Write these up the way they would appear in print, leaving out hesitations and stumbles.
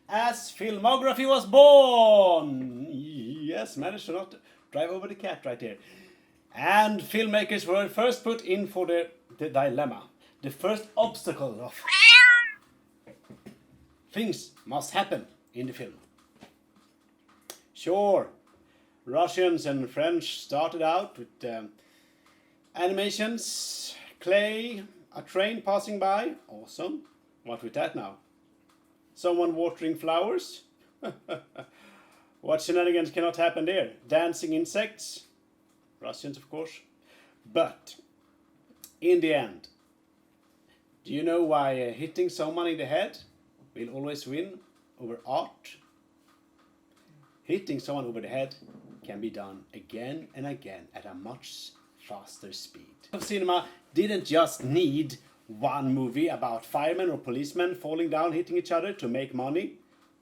as filmography was born. Yes, managed to not drive over the cat right here. And filmmakers were first put in for the dilemma. The first obstacle of things must happen in the film. Sure, Russians and French started out with animations, clay, a train passing by. Awesome. What with that now? Someone watering flowers? What shenanigans cannot happen there? Dancing insects? Russians, of course. But in the end, do you know why hitting someone in the head will always win over art? Hitting someone over the head can be done again and again at a much faster speed. Cinema didn't just need one movie about firemen or policemen falling down hitting each other to make money.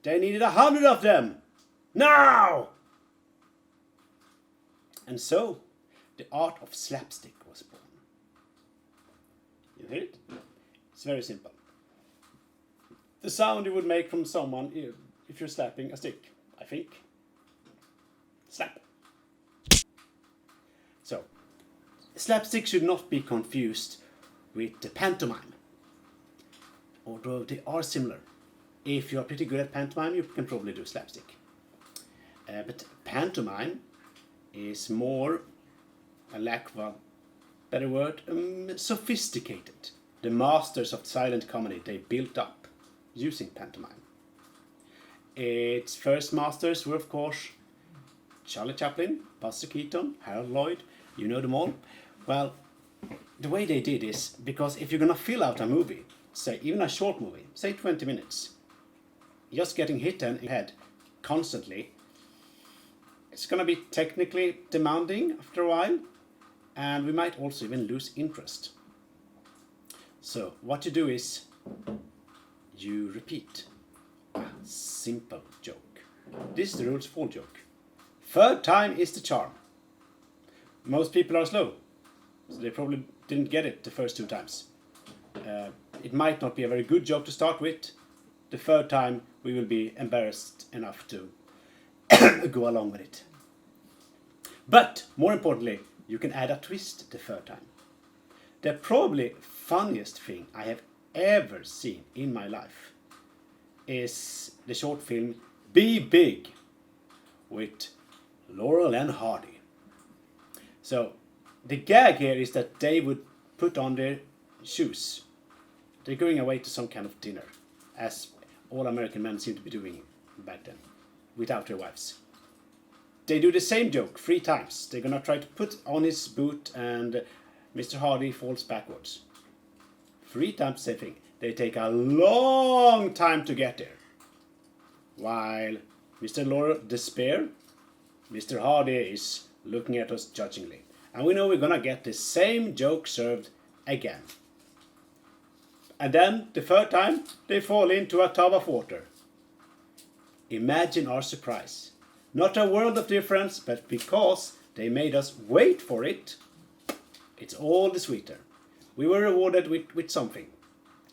They needed 100 of them! Now! And so, the art of slapstick was born. You hear it? It's very simple. The sound you would make from someone if you're slapping a stick, I think. Slap. So, slapstick should not be confused with the pantomime. Although they are similar. If you're pretty good at pantomime, you can probably do slapstick. But pantomime is more, a lack of a better word, sophisticated. The masters of silent comedy, they built up using pantomime. Its first masters were, of course, Charlie Chaplin, Buster Keaton, Harold Lloyd, you know them all. Well, the way they did is, because if you're gonna fill out a movie, say even a short movie, say 20 minutes, just getting hit in the head constantly, it's gonna be technically demanding after a while, and we might also even lose interest. So what you do is, you repeat a simple joke. This is the rules for joke. Third time is the charm. Most people are slow, so they probably didn't get it the first two times. It might not be a very good joke to start with. The third time we will be embarrassed enough to go along with it. But more importantly, you can add a twist the third time. The probably funniest thing I have ever seen in my life is the short film Be Big with Laurel and Hardy. So the gag here is that they would put on their shoes. They're going away to some kind of dinner, as all American men seem to be doing back then, without their wives. They do the same joke 3 times. They're gonna try to put on his boot and Mr. Hardy falls backwards. 3 times the same thing. They take a long time to get there. While Mr. Laurel despair, Mr. Hardy is looking at us judgingly. And we know we're gonna get the same joke served again. And then, the third time, they fall into a tub of water. Imagine our surprise. Not a world of difference, but because they made us wait for it, it's all the sweeter. We were rewarded with something.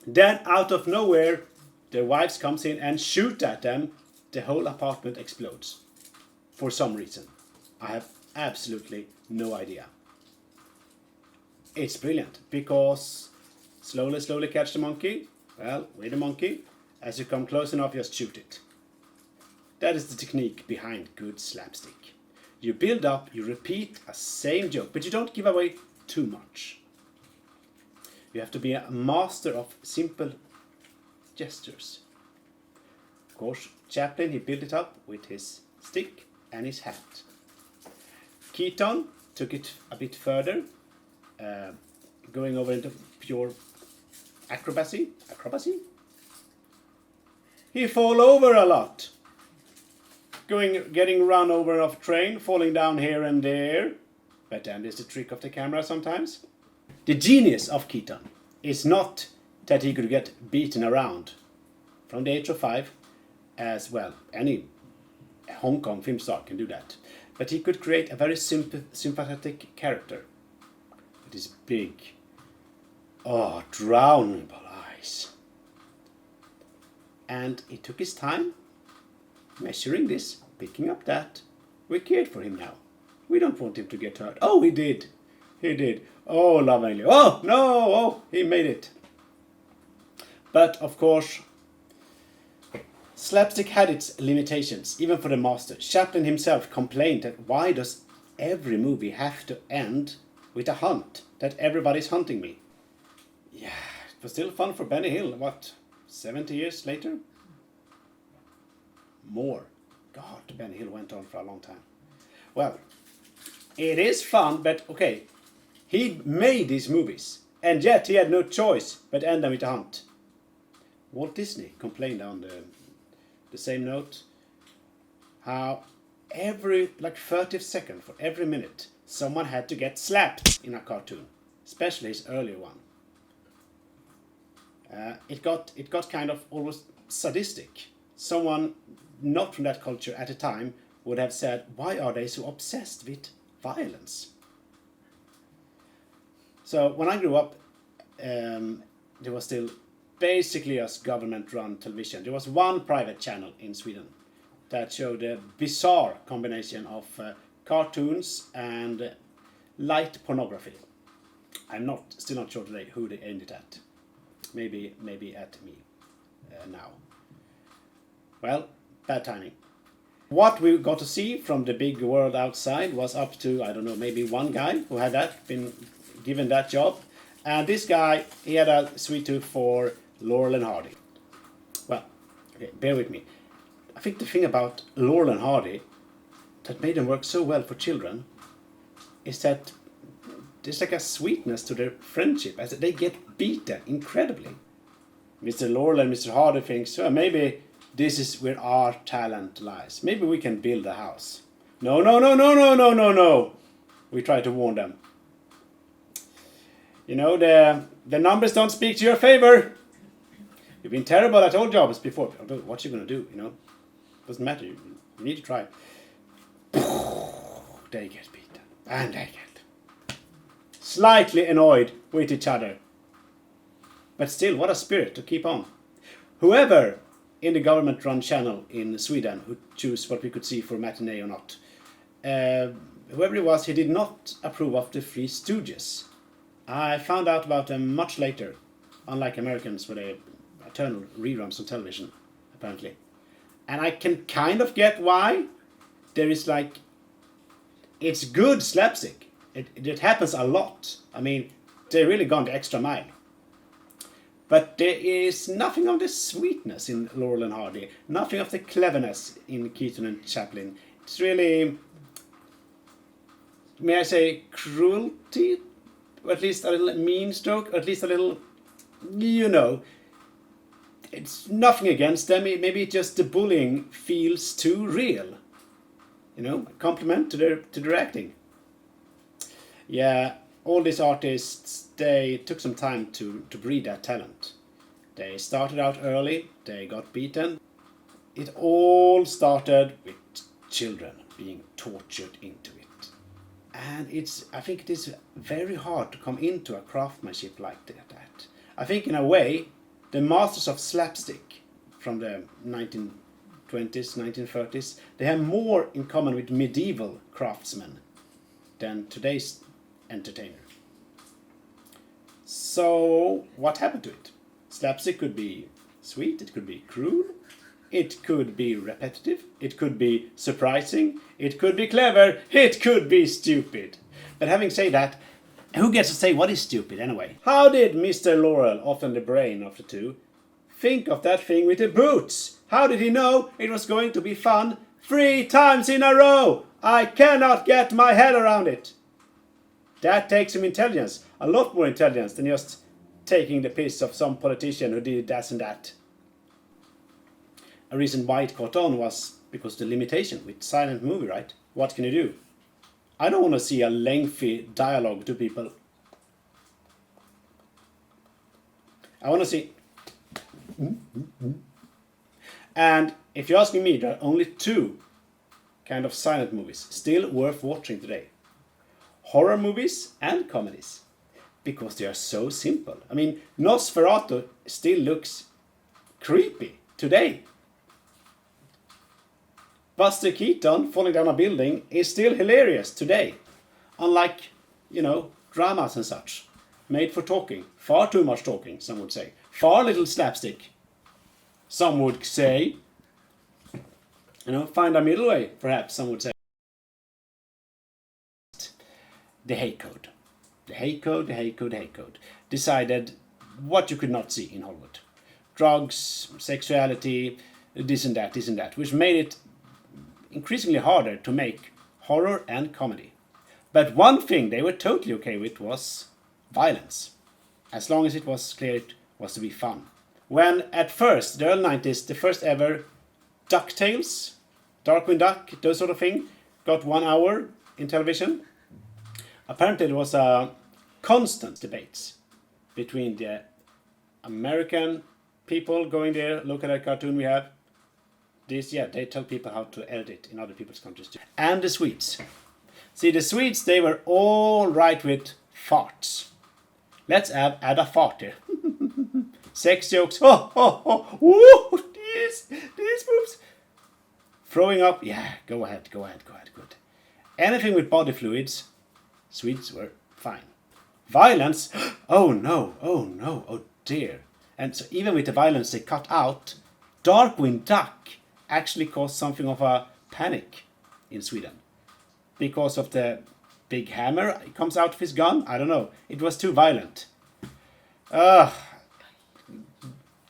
Then, out of nowhere, their wives comes in and shoot at them. The whole apartment explodes. For some reason. I have absolutely no idea. It's brilliant, because slowly catch the monkey. Well, with the monkey, as you come close enough, just shoot it. That is the technique behind good slapstick. You build up, you repeat a same joke, but you don't give away too much. You have to be a master of simple gestures. Of course, Chaplin, he built it up with his stick and his hat. Keaton took it a bit further, going over into pure acrobacy. He fall over a lot. Getting run over off train, falling down here and there. But then there's the trick of the camera sometimes. The genius of Keaton is not that he could get beaten around from the age of 5, as well. Any Hong Kong film star can do that. But he could create a very sympathetic character with his big, drownable eyes. And it took his time, measuring this, picking up that. We cared for him now. We don't want him to get hurt. Oh, he did. He did. Oh, lovingly. Oh, no. Oh, he made it. But, of course, slapstick had its limitations, even for the master. Chaplin himself complained that why does every movie have to end with a hunt, that everybody's hunting me? Yeah, it was still fun for Benny Hill. What, 70 years later? More. God, Benny Hill went on for a long time. Well, it is fun, but okay, he made these movies, and yet he had no choice but end them with a hunt. Walt Disney complained on the same note how every 30th second for every minute someone had to get slapped in a cartoon, especially his earlier one. It got kind of almost sadistic. Someone not from that culture at the time would have said, why are they so obsessed with violence? So when I grew up, there was still basically a government-run television. There was one private channel in Sweden that showed a bizarre combination of cartoons and light pornography. I'm still not sure today who they aimed it at. Maybe at me now. Well, bad timing. What we got to see from the big world outside was up to, I don't know, maybe one guy who had been given that job. And this guy, he had a sweet tooth for Laurel and Hardy. Well, okay, bear with me. I think the thing about Laurel and Hardy that made them work so well for children is that there's like a sweetness to their friendship as they get beaten incredibly. Mr. Laurel and Mr. Hardy thinks, well, maybe this is where our talent lies. Maybe we can build a house. No. We try to warn them. You know, the numbers don't speak to your favor. You've been terrible at old jobs before. What you going to do, you know? Doesn't matter. You need to try. They get beaten. And they get slightly annoyed with each other. But still, what a spirit to keep on. Whoever in the government-run channel in Sweden who choose what we could see for matinee or not, whoever it was, he did not approve of the Three Stooges. I found out about them much later, unlike Americans where they eternal reruns on television, apparently. And I can kind of get why. There is it's good slapstick. It happens a lot. I mean, they really gone the extra mile. But there is nothing of the sweetness in Laurel and Hardy, nothing of the cleverness in Keaton and Chaplin. It's really, may I say, cruelty? Or at least a little mean stroke, or at least a little, you know. It's nothing against them, maybe just the bullying feels too real. You know, a compliment to their acting. Yeah, all these artists, they took some time to breed that talent. They started out early, they got beaten. It all started with children being tortured into it. And I think it is very hard to come into a craftsmanship like that. I think in a way, the masters of slapstick from the 1920s, 1930s, they have more in common with medieval craftsmen than today's entertainer. So, what happened to it? Slapstick could be sweet, it could be cruel, it could be repetitive, it could be surprising, it could be clever, it could be stupid. But having said that, who gets to say what is stupid anyway? How did Mr. Laurel, often the brain of the two, think of that thing with the boots? How did he know it was going to be fun 3 times in a row? I cannot get my head around it. That takes some intelligence, a lot more intelligence than just taking the piss of some politician who did that and that. A reason why it caught on was because the limitation with silent movie, right? What can you do? I don't want to see a lengthy dialogue to people. I want to see... And if you're asking me, there are only 2 kind of silent movies still worth watching today. Horror movies and comedies. Because they are so simple. I mean, Nosferatu still looks creepy today. Buster Keaton falling down a building is still hilarious today. Unlike, dramas and such. Made for talking. Far too much talking, some would say. Far little slapstick. Some would say. Find a middle way, perhaps, some would say. The hate code. The hate code, the hate code, the hate code. Decided what you could not see in Hollywood. Drugs, sexuality, this and that, which made it increasingly harder to make horror and comedy. But one thing they were totally okay with was violence. As long as it was clear it was to be fun. When at first, the early 90s, the first ever DuckTales, Darkwing Duck, those sort of thing, got 1 hour in television, apparently there was a constant debates between the American people going there, look at that cartoon we have. They tell people how to edit it in other people's countries too. And the Swedes. See, the Swedes, they were all right with farts. Let's add a fart here. Sex jokes. Oh. Woo! These boobs. Throwing up. Yeah, go ahead. Good. Anything with body fluids, Swedes were fine. Violence. Oh no. Oh dear. And so even with the violence they cut out, Darkwing Duck actually caused something of a panic in Sweden. Because of the big hammer it comes out of his gun. I don't know. It was too violent. The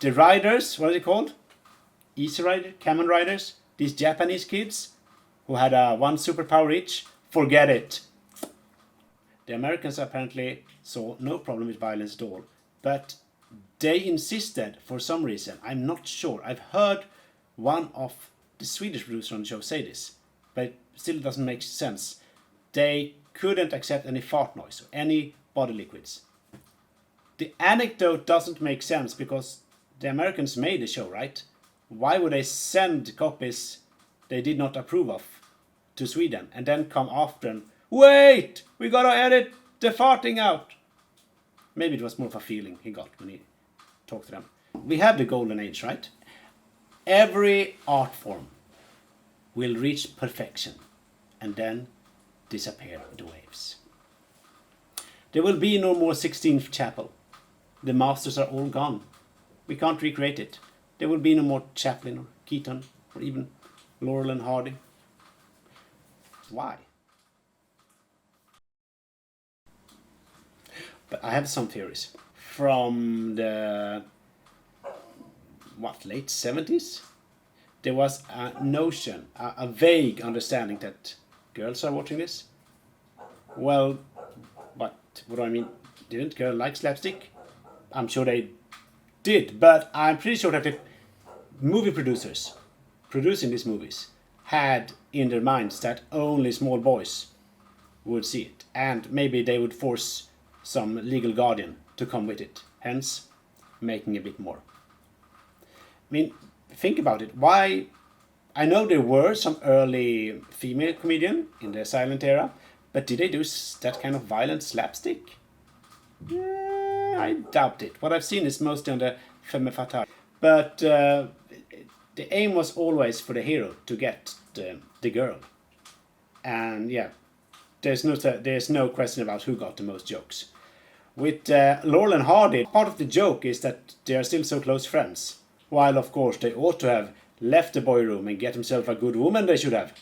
riders, what are they called? Easy Rider? Kamen Riders? These Japanese kids who had one superpower each. Forget it. The Americans apparently saw no problem with violence at all. But they insisted for some reason. I'm not sure. I've heard one of the Swedish producers on the show say this. But it still doesn't make sense. They couldn't accept any fart noise or any body liquids. The anecdote doesn't make sense because the Americans made the show, right? Why would they send copies they did not approve of to Sweden and then come after and wait, we gotta edit the farting out? Maybe it was more of a feeling he got when he talked to them. We have the golden age, right? Every art form will reach perfection and then disappear in the waves. There will be no more 16th Chapel. The masters are all gone. We can't recreate it. There will be no more Chaplin or Keaton or even Laurel and Hardy. Why? But I have some theories. From the late 70s? There was a notion, a vague understanding that girls are watching this. Well, what do I mean? Didn't girls like slapstick? I'm sure they did, but I'm pretty sure that the movie producers producing these movies had in their minds that only small boys would see it. And maybe they would force some legal guardian to come with it, hence making a bit more. I mean, think about it. Why? I know there were some early female comedian in the silent era, but did they do that kind of violent slapstick? I doubt it. What I've seen is mostly on the femme fatale. But the aim was always for the hero to get the girl. And yeah, there's no question about who got the most jokes. With Laurel and Hardy, part of the joke is that they are still so close friends. While of course they ought to have left the boy room and get himself a good woman, they should have.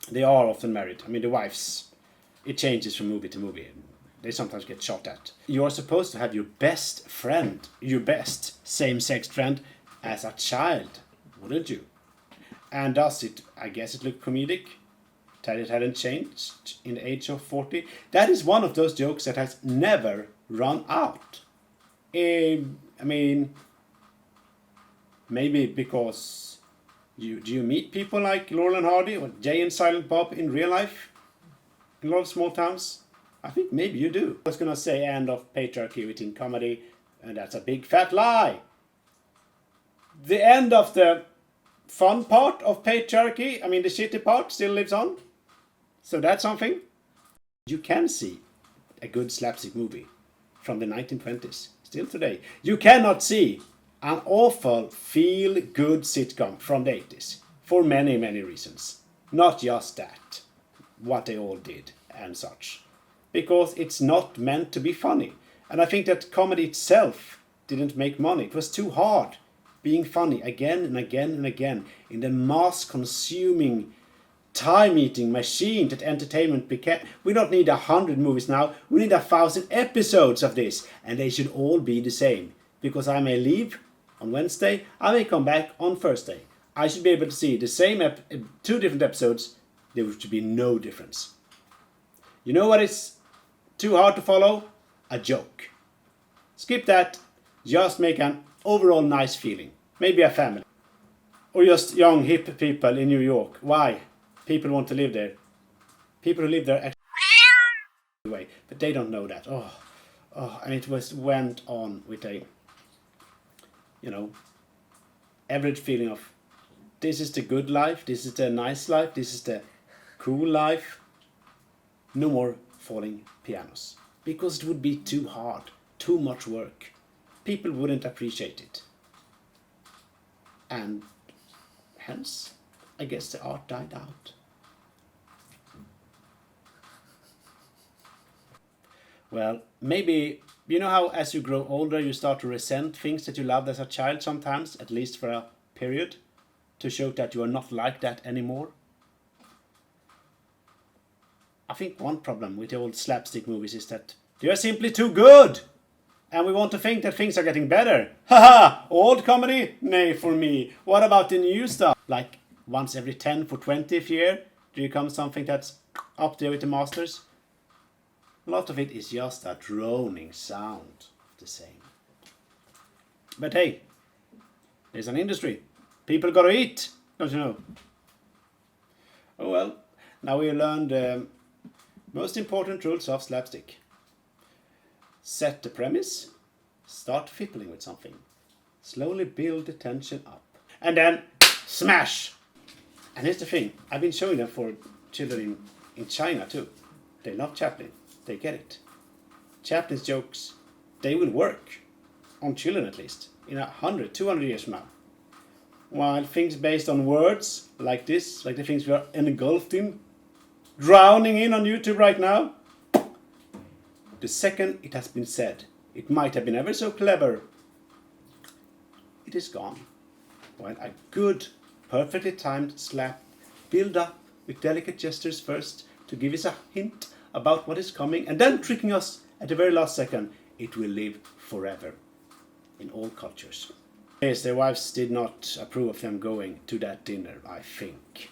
They are often married. I mean, the wives, it changes from movie to movie. They sometimes get shot at. You are supposed to have your best friend, your best same-sex friend, as a child, wouldn't you? And does it, I guess it looked comedic, that it hadn't changed in the age of 40. That is one of those jokes that has never run out. I mean, maybe because do you meet people like Laurel and Hardy or Jay and Silent Bob in real life? In a lot of small towns? I think maybe you do. I was going to say end of patriarchy within comedy, and that's a big fat lie. The end of the fun part of patriarchy, I mean the shitty part, still lives on. So that's something. You can see a good slapstick movie from the 1920s, still today. You cannot see an awful feel-good sitcom from the 80s. for many, many reasons. Not just that, what they all did and such. Because it's not meant to be funny. And I think that comedy itself didn't make money. It was too hard being funny again and again and again in the mass-consuming, time-eating machine that entertainment became. We don't need 100 movies now. We need 1,000 episodes of this. And they should all be the same. Because I may leave on Wednesday, I may come back on Thursday. I should be able to see the same 2 different episodes. There should be no difference. You know what is too hard to follow? A joke. Skip that. Just make an overall nice feeling. Maybe a family. Or just young hip people in New York. Why? People want to live there. People who live there actually way, but they don't know that. And it went on with a, average feeling of this is the good life, this is the nice life, this is the cool life. No more falling pianos. Because it would be too hard, too much work. People wouldn't appreciate it. And hence, I guess the art died out. Well, maybe, you know how as you grow older you start to resent things that you loved as a child sometimes, at least for a period, to show that you are not like that anymore? I think one problem with the old slapstick movies is that they are simply too good! And we want to think that things are getting better. Haha! Old comedy? Nay, for me. What about the new stuff? Like once every 10 for 20th year, do you come something that's up there with the masters? A lot of it is just a droning sound, the same. But hey, there's an industry. People gotta eat, don't you know? Oh well, now we learned the most important rules of slapstick. Set the premise, start fiddling with something. Slowly build the tension up. And then smash! And here's the thing, I've been showing them for children in China too. They love Chaplin. They get it. Chaplin's jokes, they will work. On children at least. In 100, 200 years from now. While things based on words, like this, like the things we are engulfed in, drowning in on YouTube right now, the second it has been said, it might have been ever so clever, it is gone. While a good, perfectly timed slap, build up with delicate gestures first to give us a hint about what is coming, and then tricking us at the very last second, it will live forever in all cultures. Yes, their wives did not approve of them going to that dinner, I think.